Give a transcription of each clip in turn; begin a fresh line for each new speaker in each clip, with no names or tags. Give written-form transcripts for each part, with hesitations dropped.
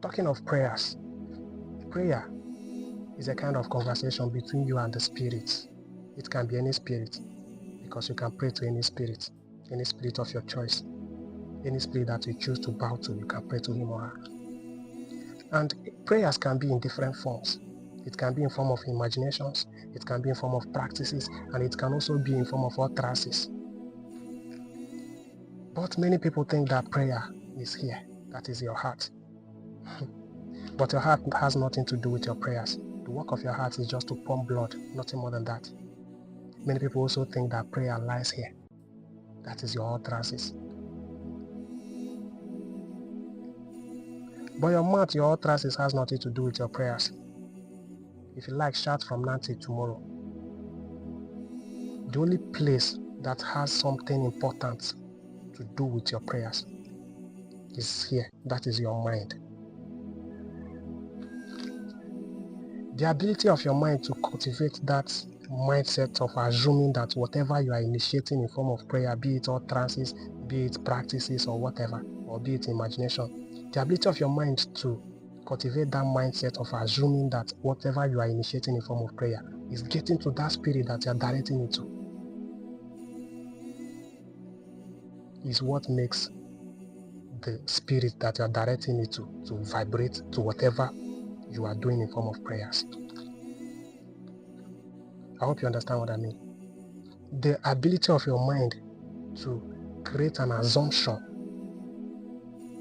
Talking of prayers, prayer is a kind of conversation between you and the spirit. It can be any spirit, because you can pray to any spirit of your choice. Any spirit that you choose to bow to, you can pray to him or her. And prayers can be in different forms. It can be in form of imaginations, it can be in form of practices, and it can also be in form of utterances. But many people think that prayer is here, that is your heart. But your heart has nothing to do with your prayers. The work of your heart is just to pump blood, nothing more than that. Many people also think that prayer lies here. That is your utterances. But your mouth, your utterances has nothing to do with your prayers. If you like, shout from now till tomorrow. The only place that has something important to do with your prayers is here. That is your mind. The ability of your mind to cultivate that mindset of assuming that whatever you are initiating in form of prayer, be it utterances, be it practices or whatever, or be it imagination, the ability of your mind to cultivate that mindset of assuming that whatever you are initiating in form of prayer is getting to that spirit that you are directing it to, is what makes the spirit that you are directing it to vibrate to whatever you are doing in form of prayers. I hope you understand what I mean. The ability of your mind to create an assumption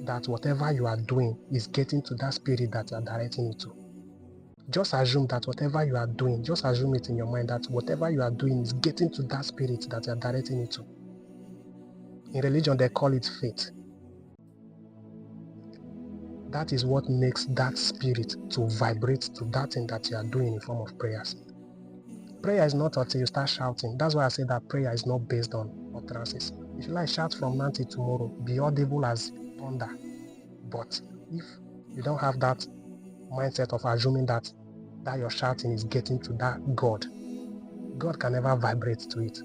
that whatever you are doing is getting to that spirit that you are directing it to. Just assume that whatever you are doing, just assume it in your mind that whatever you are doing is getting to that spirit that you are directing it to. In religion, they call it faith. That is what makes that spirit to vibrate to that thing that you are doing in form of prayers. Prayer is not until you start shouting. That's why I say that prayer is not based on utterances. If you like, shout from now till tomorrow, be audible as thunder. But if you don't have that mindset of assuming that your shouting is getting to that God can never vibrate to it.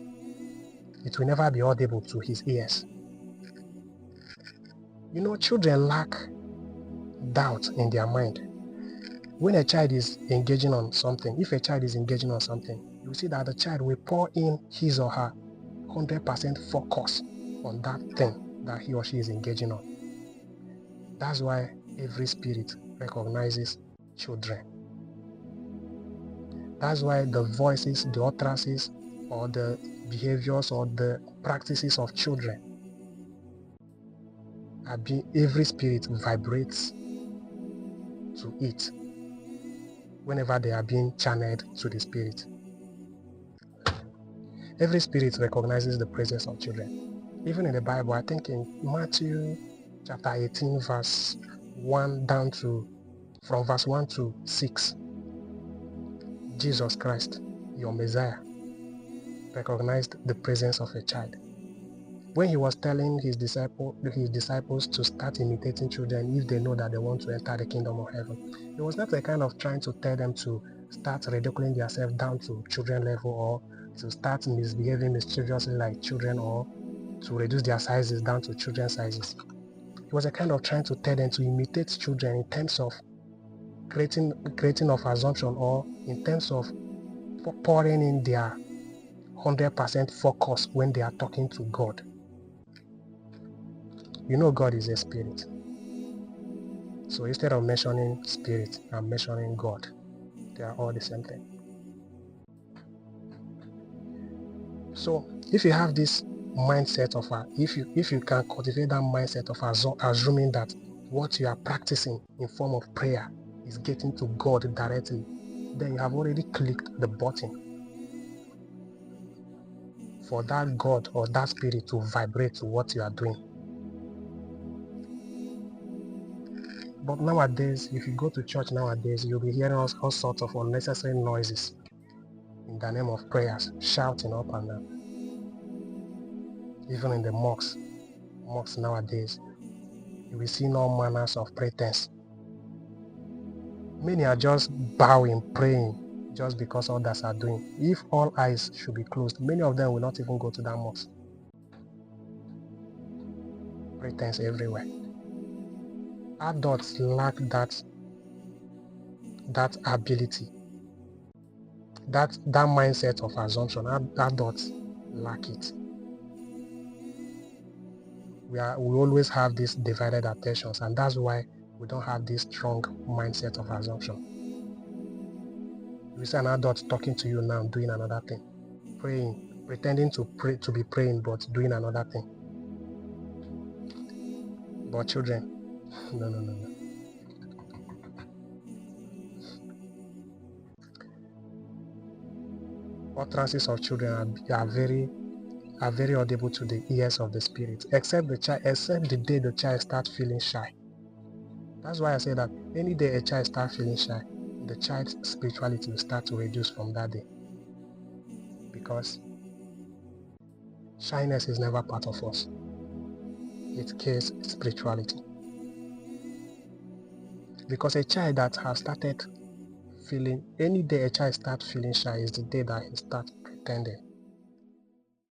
It will never be audible to his ears. You know, children lack doubt in their mind. When a child is engaging on something, if a child is engaging on something, you will see that the child will pour in his or her 100% focus on that thing that he or she is engaging on. That's why every spirit recognizes children. That's why the voices, the utterances, or the behaviors or the practices of children every spirit vibrates to it whenever they are being channeled to the spirit. Every spirit recognizes the presence of children. Even in the Bible, I think in Matthew chapter 18, verse 1 down to, from verse 1 to 6, Jesus Christ, your Messiah, recognized the presence of a child. When he was telling his disciples to start imitating children if they know that they want to enter the kingdom of heaven, it was not a kind of trying to tell them to start ridiculing themselves down to children level, or to start misbehaving mischievously like children, or to reduce their sizes down to children's sizes. It was a kind of trying to tell them to imitate children in terms of creating of assumption, or in terms of pouring in their 100% focus when they are talking to God. You know God is a spirit. So instead of mentioning spirit, I'm mentioning God. They are all the same thing. So if you have this mindset of if you can cultivate that mindset of assuming that what you are practicing in form of prayer is getting to God directly, then you have already clicked the button for that God or that spirit to vibrate to what you are doing. But nowadays, if you go to church nowadays, you'll be hearing all sorts of unnecessary noises in the name of prayers, shouting up and down. Even in the mosques nowadays, you will see all manners of pretense. Many are just bowing, praying, just because others are doing. If all eyes should be closed, many of them will not even go to that mosque. Pretense everywhere. Adults lack that ability, that mindset of assumption. Adults lack it. We always have these divided attentions, and that's why we don't have this strong mindset of assumption. You see an adult talking to you now, doing another thing, praying, pretending to pray, to be praying, but doing another thing. But children, no. Utterances of children are very audible to the ears of the spirit, except the day the child starts feeling shy. That's why I say that any day a child starts feeling shy, the child's spirituality will start to reduce from that day. Because shyness is never part of us. It kills spirituality. Because a child that has started feeling, any day a child starts feeling shy is the day that he starts pretending.